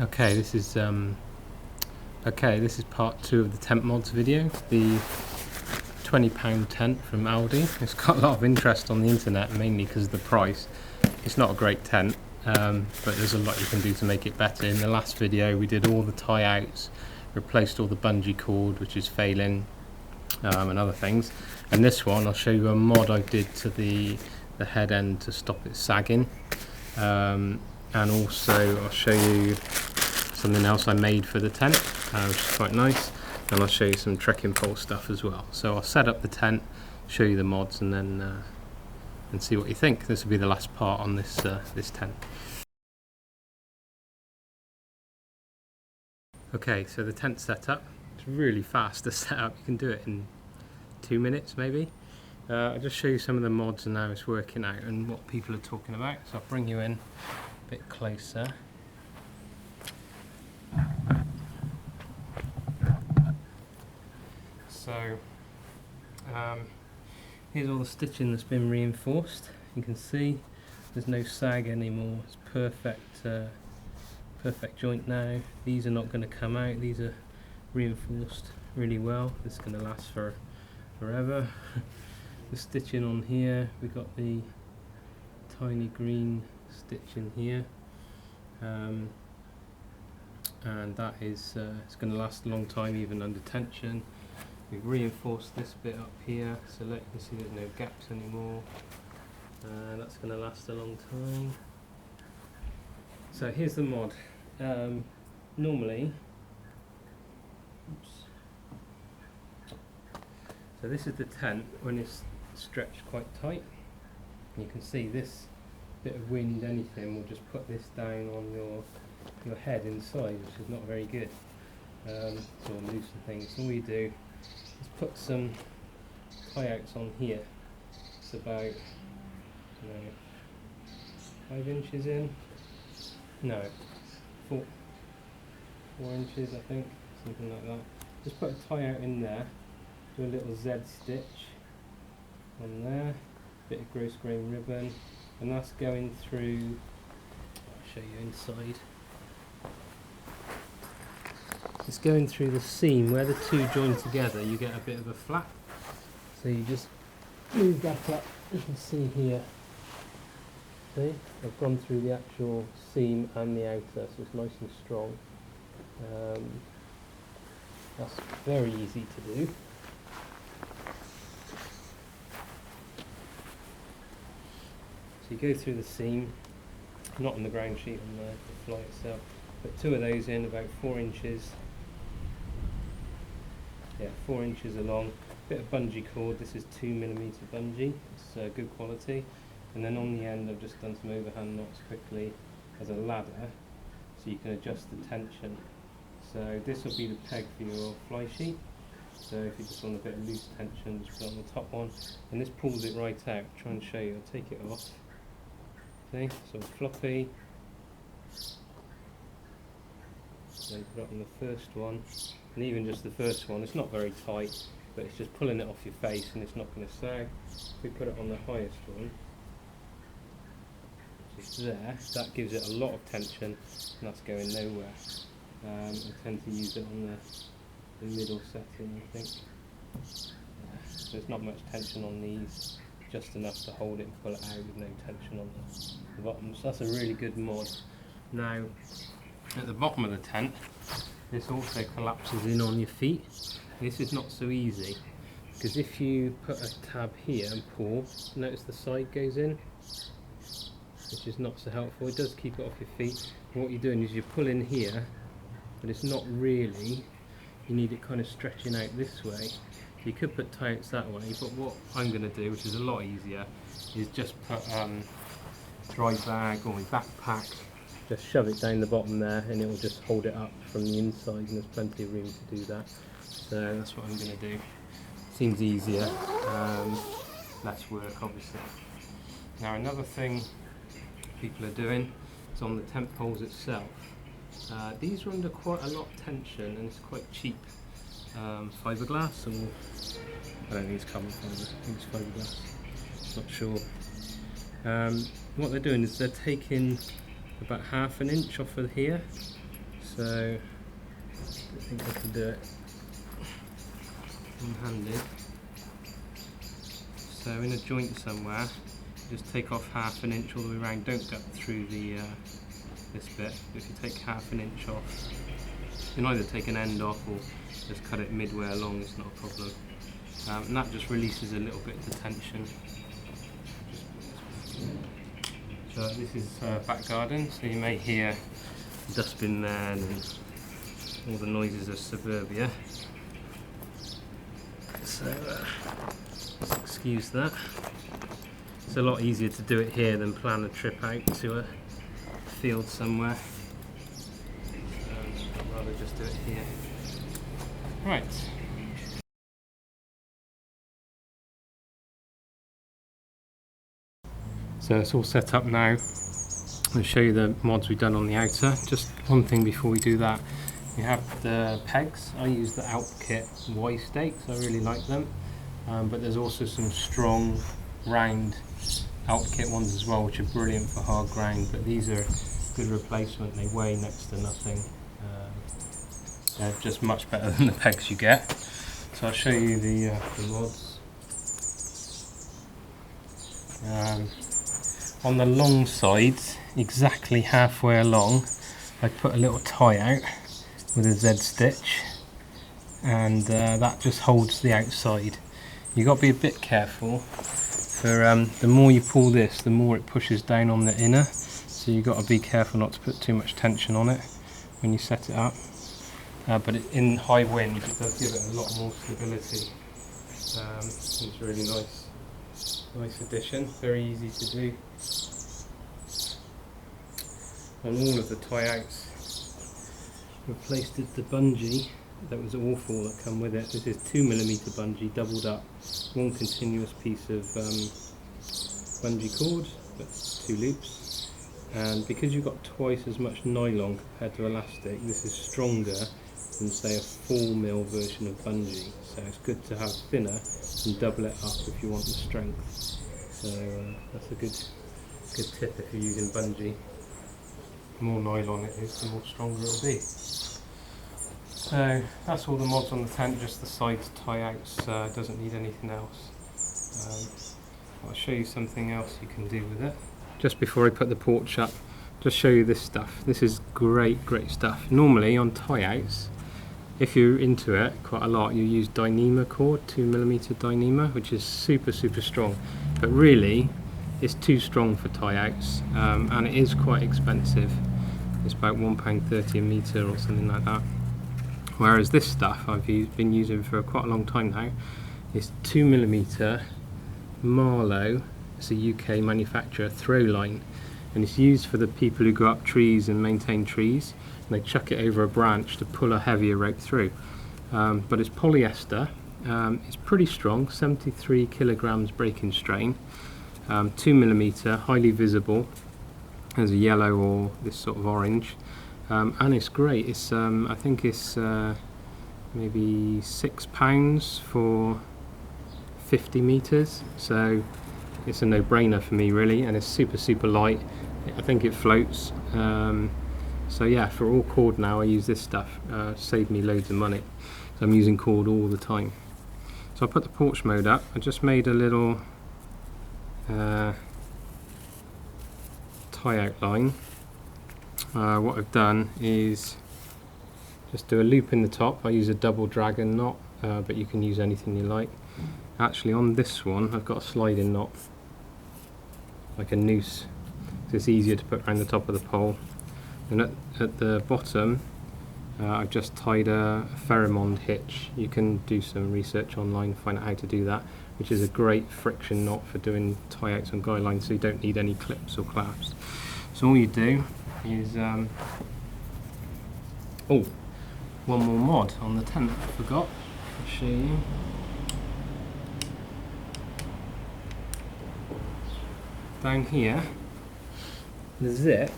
Okay, this is part 2 of the tent mods video. The £20 tent from Aldi. It's got a lot of interest on the internet, mainly because of the price. It's not a great tent, but there's a lot you can do to make it better. In the last video we did all the tie outs, replaced all the bungee cord which is failing, and other things. And this one I'll show you a mod I did to the head end to stop it sagging, and also I'll show you something else I made for the tent, which is quite nice, and I'll show you some trekking pole stuff as well. So I'll set up the tent, show you the mods, and then and see what you think. This will be the last part on this this tent. Okay, so the tent set up. It's really fast to set up. You can do it in 2 minutes maybe. I'll just show you some of the mods and how it's working out and what people are talking about. So I'll bring you in a bit closer. So here's all the stitching that's been reinforced. You can see there's no sag anymore. It's perfect, perfect joint now. These are not going to come out. These are reinforced really well. This is going to last forever. The stitching on here, we got the tiny green stitch in here, and that is it's going to last a long time even under tension. We've reinforced this bit up here, so you can see there's no gaps anymore. That's going to last a long time. So here's the mod. Normally, oops. So this is the tent when it's stretched quite tight. You can see this bit of wind, anything, will just put this down on your head inside, which is not very good. So loosen things. All you do is put some tie outs on here. It's about 5 inches in. No, 4 inches, I think, something like that. Just put a tie out in there. Do a little Z stitch on there. Bit of gross grain ribbon, and that's going through. I'll show you inside. It's going through the seam where the two join together. You get a bit of a flap, so you just move that up. You can see here. See, I've gone through the actual seam and the outer, so it's nice and strong. That's very easy to do. So you go through the seam, not on the ground sheet, on the fly itself. Put 2 of those in, about 4 inches. Yeah, 4 inches along. Bit of bungee cord. This is 2mm bungee. It's good quality. And then on the end, I've just done some overhand knots quickly as a ladder, so you can adjust the tension. So this will be the peg for your fly sheet. So if you just want a bit of loose tension, just put it on the top one, and this pulls it right out. I'll try and show you. I'll take it off. See, so floppy. Then put it on the first one, and even just the first one, it's not very tight, but it's just pulling it off your face, and it's not going to sag. If we put it on the highest one, which is there, that gives it a lot of tension, and that's going nowhere. I tend to use it on the middle setting, I think. So there's not much tension on these, just enough to hold it and pull it out with no tension on the bottom. So that's a really good mod. Now, at the bottom of the tent, this also collapses in on your feet. This is not so easy, because if you put a tab here and pull, notice the side goes in, which is not so helpful. It does keep it off your feet. And what you're doing is you pull in here, but it's not really, you need it kind of stretching out this way. You could put tie outs that way, but what I'm going to do, which is a lot easier, is just put dry bag or my backpack, just shove it down the bottom there, and it will just hold it up from the inside, and there's plenty of room to do that. So that's what I'm going to do. Seems easier, less work obviously. Now another thing people are doing is on the tent poles itself. These are under quite a lot of tension, and it's quite cheap fiberglass, or I don't think it's carbon fibre, I think it's fiberglass, not sure. What they're doing is they're taking about ½ an inch off of here So I think I can do it one-handed. So in a joint somewhere, just take off half an inch all the way around. Don't gut through the this bit. If you take half an inch off, you can either take an end off or just cut it midway along. It's not a problem, and that just releases a little bit of the tension. So this is back garden, so you may hear dustbin there and all the noises of suburbia. So let's excuse that. It's a lot easier to do it here than plan a trip out to a field somewhere. I'd rather just do it here. Right. So it's all set up now. I'll show you the mods we've done on the outer. Just one thing before we do that. We have the pegs. I use the Alp Kit Y stakes. I really like them. But there's also some strong round Alp Kit ones as well, which are brilliant for hard ground. But these are a good replacement. They weigh next to nothing. They're just much better than the pegs you get. So I'll show you the mods. On the long sides, exactly halfway along, I put a little tie out with a Z stitch, and that just holds the outside. You've got to be a bit careful. For the more you pull this, the more it pushes down on the inner. So you've got to be careful not to put too much tension on it when you set it up. But in high wind, it does give it a lot more stability. It's really nice. Nice addition, very easy to do. On all of the tie outs, replaced the bungee that was awful that come with it. This is 2mm bungee doubled up, one continuous piece of bungee cord, but 2 loops. And because you've got twice as much nylon compared to elastic, this is stronger than say a 4mm version of bungee. So it's good to have thinner and double it up if you want the strength. So that's a good tip if you're using bungee. The more nylon it is, the more stronger it'll be. So that's all the mods on the tent, just the sides tie outs, doesn't need anything else. I'll show you something else you can do with it. Just before I put the porch up, just show you this stuff. This is great stuff. Normally on tie outs, if you're into it quite a lot, you use Dyneema cord, 2mm Dyneema, which is super strong. But really, it's too strong for tie outs, and it is quite expensive. It's about £1.30 a metre or something like that. Whereas this stuff I've been using for quite a long time now. It's 2mm Marlow. It's a UK manufacturer, throw line, and it's used for the people who go up trees and maintain trees. And they chuck it over a branch to pull a heavier rope through. But it's polyester. It's pretty strong, 73 kilograms breaking strain, 2mm, highly visible. There's a yellow or this sort of orange, and it's great. It's I think it's maybe £6 for 50 meters, so it's a no-brainer for me really, and it's super light. I think it floats. So yeah, for all cord now I use this stuff. Saved me loads of money. So I'm using cord all the time. So I put the porch mode up. I just made a little tie out line. What I've done is just do a loop in the top. I use a double dragon knot, but you can use anything you like. Actually on this one I've got a sliding knot, like a noose, so it's easier to put around the top of the pole. And at the bottom I've just tied a Pheromond hitch. You can do some research online, find out how to do that, which is a great friction knot for doing tie outs on guy lines, so you don't need any clips or clasps. So all you do is oh, one more mod on the tent I forgot. I'll show you. Down here, the zip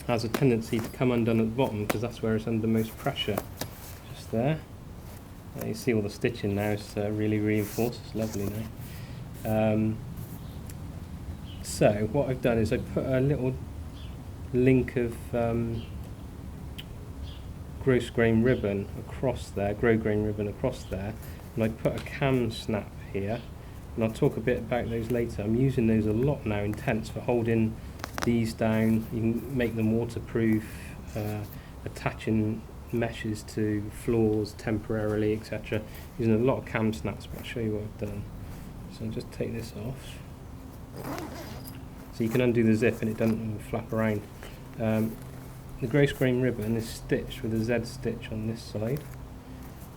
has a tendency to come undone at the bottom because that's where it's under most pressure. Just there. You see all the stitching now, it's really reinforced, it's lovely now. So what I've done is I put a little link of gross grain ribbon across there, grosgrain ribbon across there, and I put a cam snap here, and I'll talk a bit about those later. I'm using those a lot now in tents for holding these down. You can make them waterproof, attaching meshes to floors temporarily, etc. Using a lot of cam snaps, but I'll show you what I've done. So I'll just take this off. So you can undo the zip and it doesn't flap around. The gross grain ribbon is stitched with a Z stitch on this side.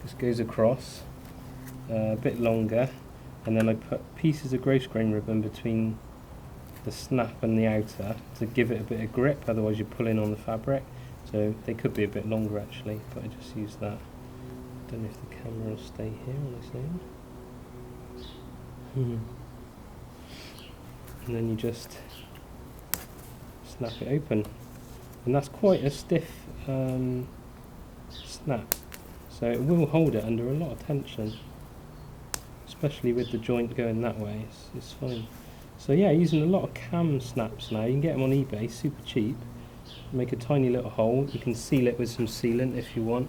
Just goes across a bit longer, and then I put pieces of gross grain ribbon between the snap and the outer to give it a bit of grip, otherwise you're pulling on the fabric. So they could be a bit longer actually, but I just use that. Don't know if the camera will stay here on this end. And then you just snap it open, and that's quite a stiff snap, so it will hold it under a lot of tension, especially with the joint going that way. It's fine. So yeah, using a lot of cam snaps now. You can get them on eBay, super cheap. Make a tiny little hole. You can seal it with some sealant if you want,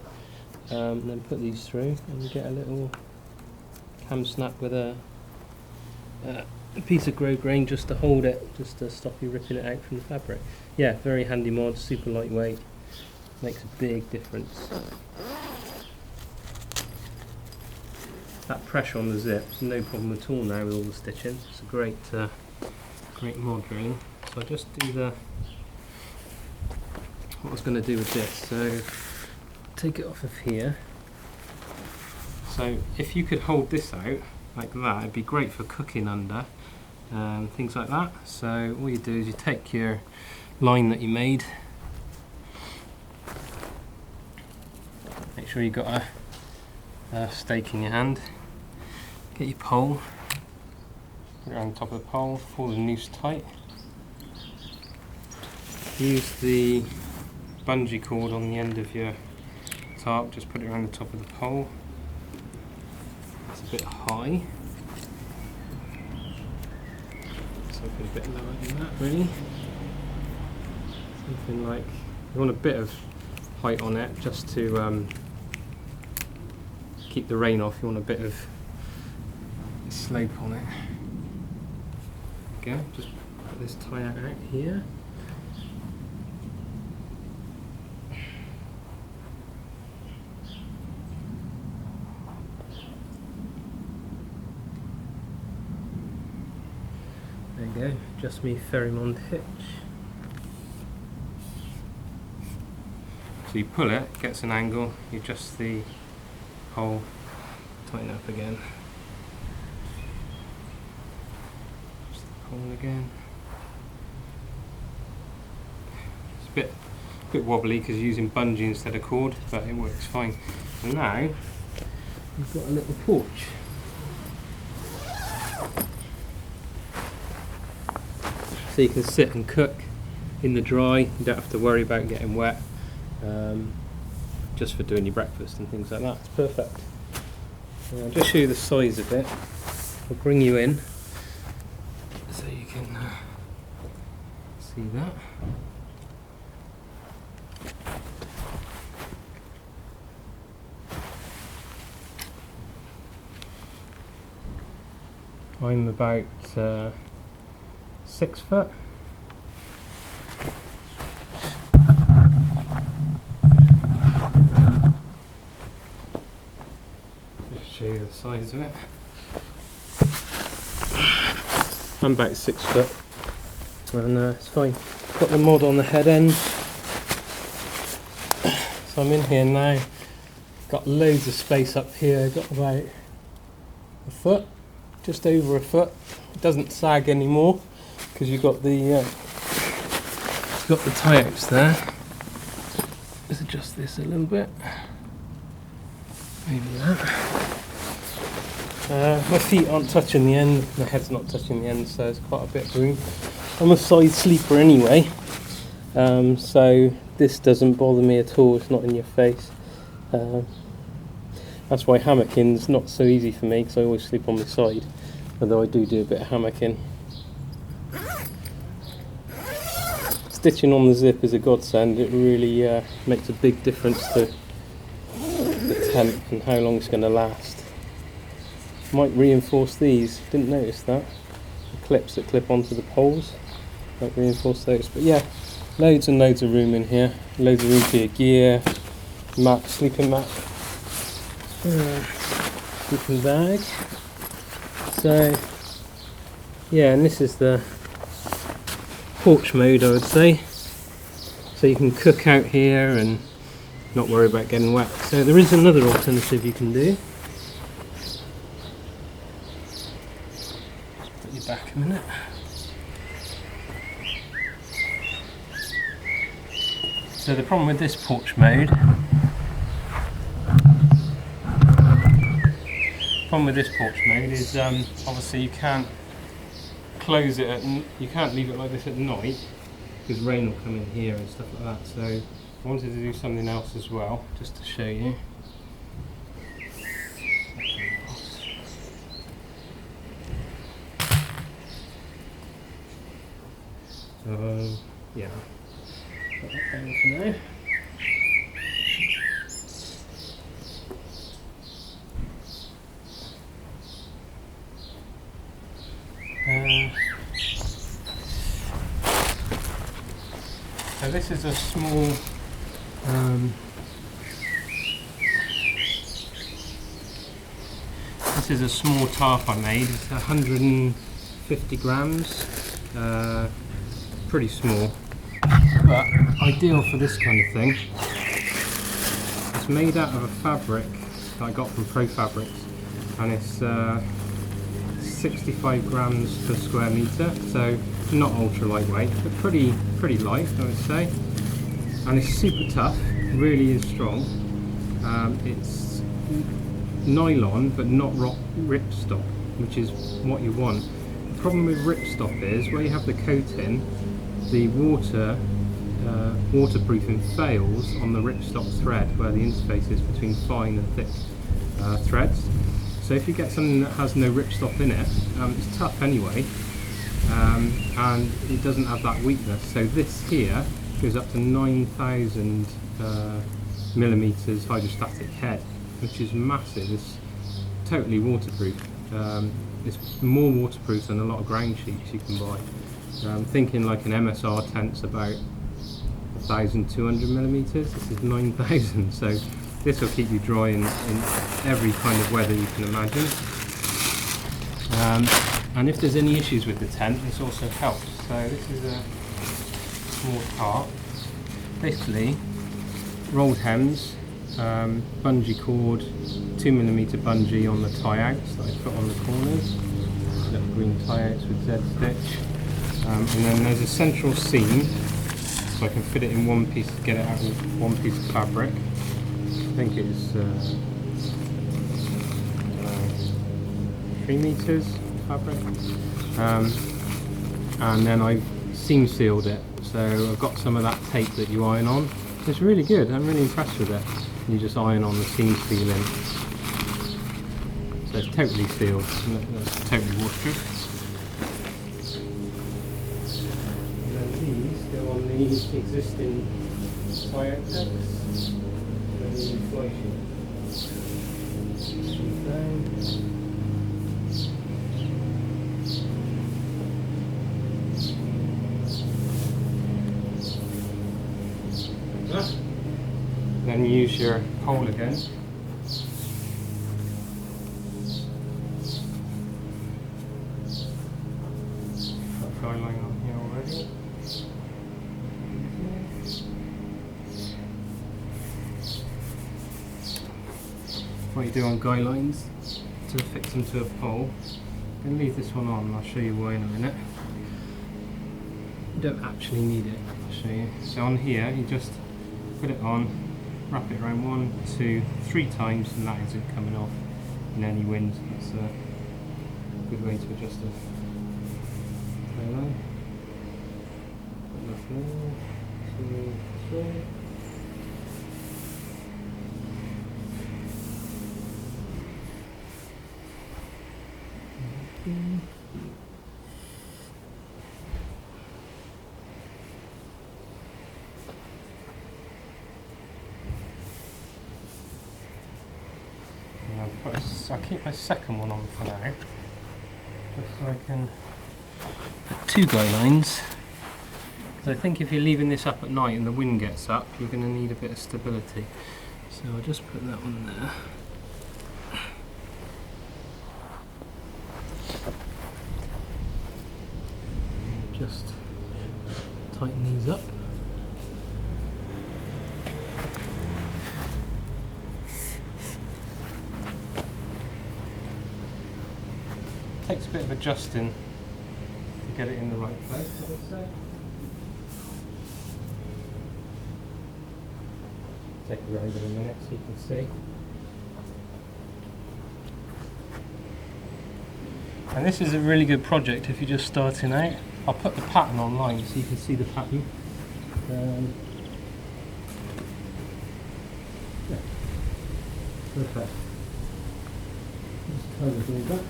and then put these through, and you get a little cam snap with a piece of grosgrain just to hold it, just to stop you ripping it out from the fabric. Yeah, very handy mod, super lightweight, makes a big difference. That pressure on the zip's no problem at all now with all the stitching. It's a great mod really. So I just do what I was going to do with this. So take it off of here. So if you could hold this out like that, it'd be great for cooking under, things like that. So all you do is you take your line that you made, make sure you've got a stake in your hand, get your pole, put it around the top of the pole, pull the noose tight, use the bungee cord on the end of your tarp, just put it around the top of the pole. It's a bit high, so put a bit lower than that really. Something like, you want a bit of height on it just to keep the rain off. You want a bit of slope on it. Okay, just put this tie out here. There you go, just me Ferrymond hitch. So you pull it, gets an angle, you adjust the hole, tighten up again. Adjust the hole again. It's a bit wobbly because you're using bungee instead of cord, but it works fine. And now you've got a little porch. So you can sit and cook in the dry, you don't have to worry about getting wet, just for doing your breakfast and things like that. It's perfect. I'll just show you the size of it. I'll bring you in so you can see that. I'm about 6 foot. Just show you the size of it. I'm about 6 foot, and it's fine. Got the mod on the head end, so I'm in here now. Got loads of space up here. Got about a foot, just over a foot. It doesn't sag anymore because you've got the tie outs there. Let's adjust this a little bit. Maybe that. My feet aren't touching the end, my head's not touching the end, so there's quite a bit of room. I'm a side sleeper anyway, so this doesn't bother me at all. It's not in your face. That's why hammocking's not so easy for me, because I always sleep on my side, although I do a bit of hammocking. Stitching on the zip is a godsend. It really makes a big difference to tent and how long it's going to last. Might reinforce these, didn't notice that. The clips that clip onto the poles, might reinforce those. But yeah, loads and loads of room in here. Loads of room for your gear, mat, sleeping mat, sleeping bag. So yeah, and this is the porch mode, I would say. So you can cook out here and not worry about getting wet. So there is another alternative you can do. Put you back a minute. So the problem with this porch mode, is obviously you can't close it you can't leave it like this at night because rain will come in here and stuff like that. So I wanted to do something else as well, just to show you. Yeah, put that down for now. So this is a small tarp I made. It's 150 grams, pretty small, but ideal for this kind of thing. It's made out of a fabric that I got from Pro Fabrics, and it's 65 grams per square metre, so not ultra lightweight, but pretty light, I would say. And it's super tough, really is strong. It's nylon, but not ripstop, which is what you want. The problem with ripstop is where you have the coating, the waterproofing fails on the ripstop thread, where the interface is between fine and thick threads. So if you get something that has no ripstop in it, it's tough anyway, and it doesn't have that weakness. So this here goes up to 9,000 millimeters hydrostatic head, which is massive. It's totally waterproof. It's more waterproof than a lot of ground sheets you can buy. I'm thinking like an MSR tent's about 1,200 millimeters. This is 9,000, so this will keep you dry in every kind of weather you can imagine. And if there's any issues with the tent, this also helps. So this is a small tarp. Basically, rolled hems, bungee cord, 2mm bungee on the tie-outs that I put on the corners, little green tie-outs with Z stitch. And then there's a central seam, so I can fit it in one piece, get it out with one piece of fabric. I think it's 3 meters fabric, and then I've seam sealed it, so I've got some of that tape that you iron on. It's really good, I'm really impressed with it. You just iron on the seam sealing, so it's totally sealed, it's totally waterproof. And then these go on the existing tie-out pegs. Inflation. Then use your pole again. Got guy line on here already. What you do on guy lines to fix them to a pole. I'm going to leave this one on and I'll show you why in a minute. You don't actually need it, I'll show you. So on here you just put it on, wrap it around 1, 2, 3 times, and that isn't coming off in any wind. That's a good way to adjust it. Put that there, 2, 3. I'll keep my second one on for now, just so I can put 2 guy lines. Because I think if you're leaving this up at night and the wind gets up, you're going to need a bit of stability. So I'll just put that one there. Just tighten these up. Takes a bit of adjusting to get it in the right place, I would say. Take it around in a minute so you can see. And this is a really good project if you're just starting out. I'll put the pattern online so you can see the pattern. Yeah. Perfect. Just close it all back.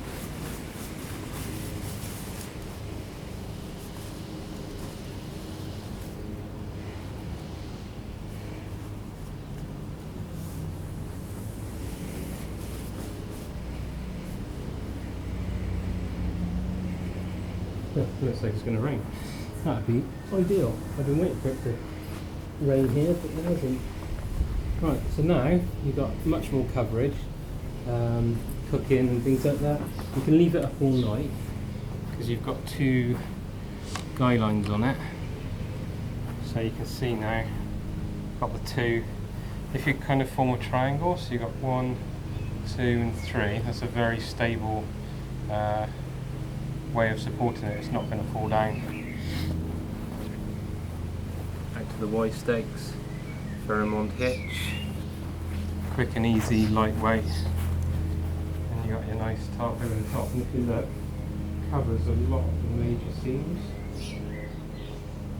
Looks like it's going to rain. That'd be ideal. I've been waiting for it to rain here, but it hasn't. Right, so now you've got much more coverage, cooking and things like that. You can leave it up all night because you've got 2 guy lines on it. So you can see now, got the 2. If you kind of form a triangle, so you've got 1, 2 and 3, that's a very stable way of supporting it. It's not going to fall down. Back to the Y stakes, Pheromond hitch, quick and easy, lightweight, and you got your nice tarp over the top. And if you look, covers a lot of the major seams.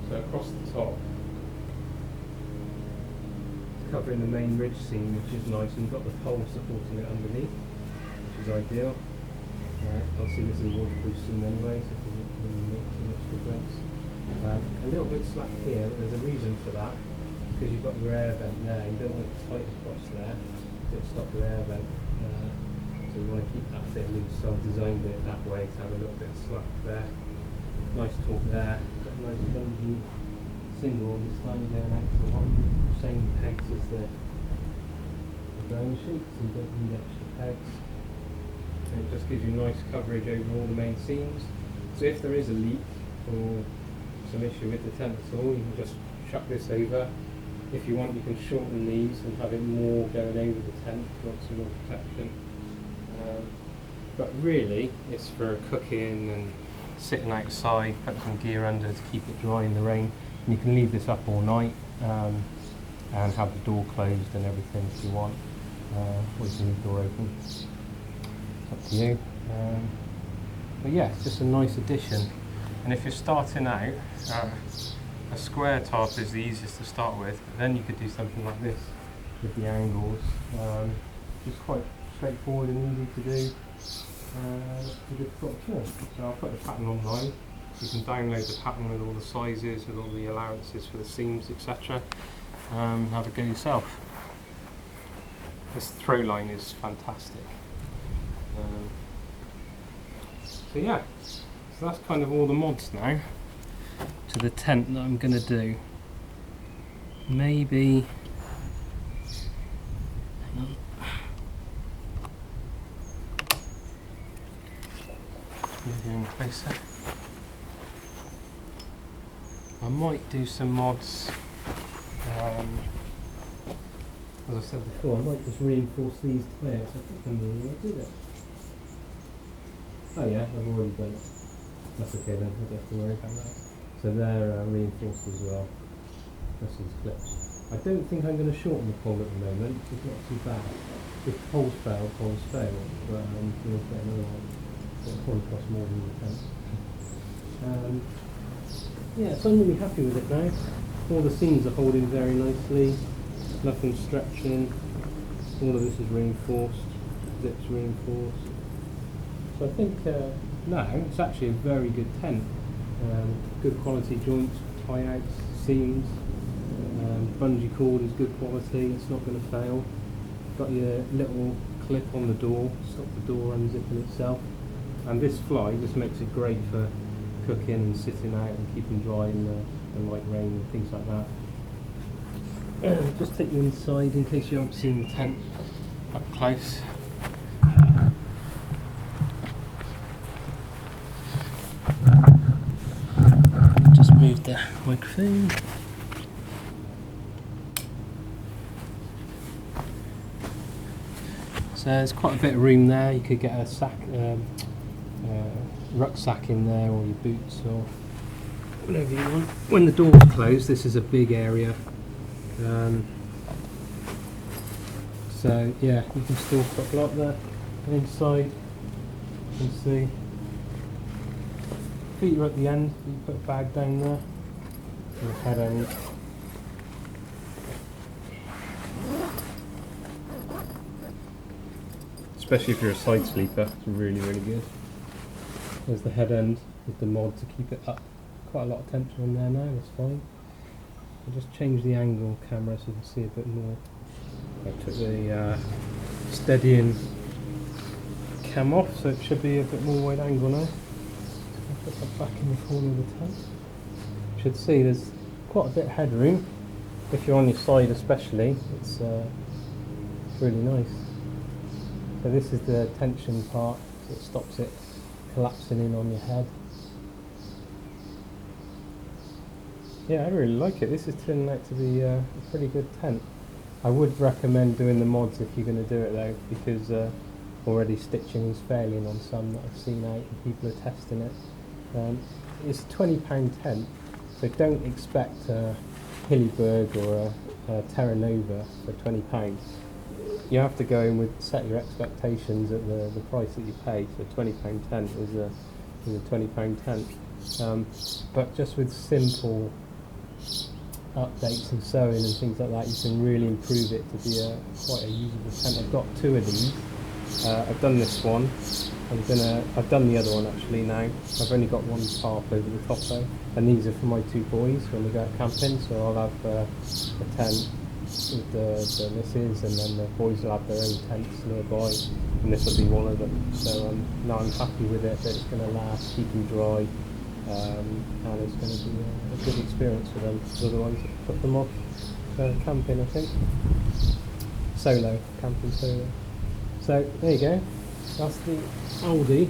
So across the top, covering the main ridge seam, which is nice, and you've got the pole supporting it underneath, which is ideal. Obviously this is waterproof seam anyway, so it doesn't really make too much difference. A little bit slack here, but there's a reason for that, because you've got your air vent there. You don't want it tight across there, it'll stop your air vent. So you want to keep that bit loose, so I've designed it that way to have a little bit of slack there. Nice torque there, got a nice bungee single this time going out to the one, same pegs as the ground sheet, so you don't need extra pegs. And it just gives you nice coverage over all the main seams. So if there is a leak or some issue with the tent at all, you can just chuck this over. If you want, you can shorten these and have it more going over the tent if you want some more protection. But really, it's for cooking and sitting outside, put some gear under to keep it dry in the rain. And you can leave this up all night and have the door closed and everything if you want, or you can leave the door open. Up to you. But yeah, it's just a nice addition. And if you're starting out, a square tarp is the easiest to start with, but then you could do something like this with the angles, which is quite straightforward and easy to do. So I'll put the pattern online. You can download the pattern with all the sizes, with all the allowances for the seams, etc. Have a go yourself. This throw line is fantastic. So yeah, so that's kind of all the mods now to the tent that I'm going to do. Maybe, hang on. Moving closer. I might do some mods. As I said before, I might just reinforce these players. I think I'm really going to do that. Oh yeah, I've already done it. That's okay then, I don't have to worry about that. So they're reinforced as well. That's these clips. I don't think I'm going to shorten the pole at the moment. It's not too bad. If poles fail, poles fail. But we'll get another one. It'll probably cost more than the tent. Yeah, so I'm really happy with it now. All the seams are holding very nicely. Nothing stretching. All of this is reinforced. Zips reinforced. So I think now it's actually a very good tent. Good quality joints, tie-outs, seams. Bungee cord is good quality. It's not going to fail. Got your little clip on the door, stop the door unzipping itself. And this fly just makes it great for cooking and sitting out and keeping dry in the light rain and things like that. Just take you inside in case you haven't seen the tent up close. Just move the microphone. So there's quite a bit of room there. You could get a rucksack in there, or your boots, or whatever you want. When the door's closed, this is a big area. So yeah, you can still put a lot there. And inside, you can see feet are at the end. You put a bag down there, and the head end. Especially if you're a side sleeper, it's really, really good. There's the head end with the mod to keep it up. Quite a lot of tension on there now, that's fine. I'll just change the angle camera so you can see a bit more. I took the steadying cam off, so it should be a bit more wide angle now. I'll put that back in the corner of the tent. You should see there's quite a bit of headroom. If you're on your side especially, it's really nice. So this is the tension part, so it stops it collapsing in on your head. Yeah, I really like it. This is turning out to be a pretty good tent. I would recommend doing the mods if you're going to do it though, because already stitching is failing on some that I've seen out and people are testing it. It's a £20 tent, so don't expect a Hillyberg or a Terra Nova for £20. You have to go in with set your expectations at the price that you pay. So £20 tent is a £20 tent. But just with simple updates and sewing and things like that, you can really improve it to be quite a usable tent. I've got two of these. I've done this one. I've done the other one actually now. I've only got one tarp over the top though, and these are for my two boys when we go out camping. So I'll have a tent with the missus, and then the boys will have their own tents nearby, and this will be one of them. So now I'm happy with it, that it's going to last, keep them dry, and it's going to be a good experience for them. Because otherwise I'll put them off camping, I think. Solo, camping solo. So there you go, that's the Aldi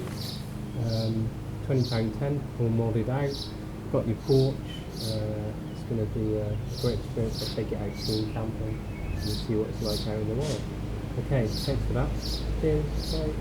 £20 tent, all modded out. Got your porch. It's going to be a great experience. I'll take it out soon camping and see what it's like out in the wild. Okay, thanks for that. Cheers, bye.